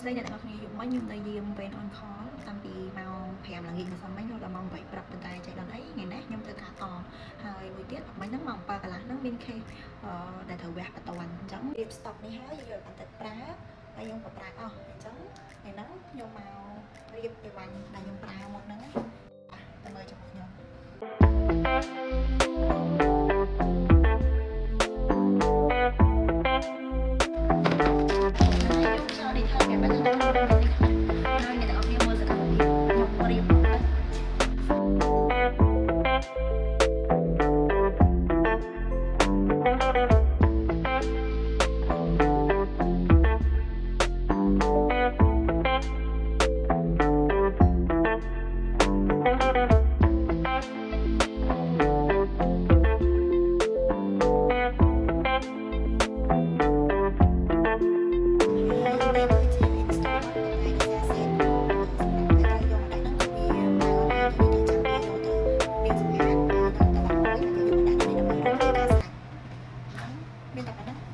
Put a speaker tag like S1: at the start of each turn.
S1: ស្ដីអ្នកទាំងអស់គ្នាយប់មិញខ្ញុំទៅយាមពេល on call តាំងពីម៉ោង 5 ល្ងាចម្សិលមិញរហូតដល់ម៉ោង 8 ព្រឹកប៉ុន្តែចៃដល់អីថ្ងៃនេះខ្ញុំទៅការតហើយមួយទៀតមិញហ្នឹងម៉ោង 7 កន្លះហ្នឹងមាន case ដែលត្រូវវះបន្ទាន់អញ្ចឹងរៀប stop នេះហើយយកបន្តិចប្រើហើយខ្ញុំក៏ប្រើអស់អញ្ចឹងថ្ងៃហ្នឹងខ្ញុំមករៀបអីវ៉ាន់ដែលខ្ញុំប្រើមុនហ្នឹងទៅមើលជាមួយខ្ញុំមានតែប៉ុណ្ណឹង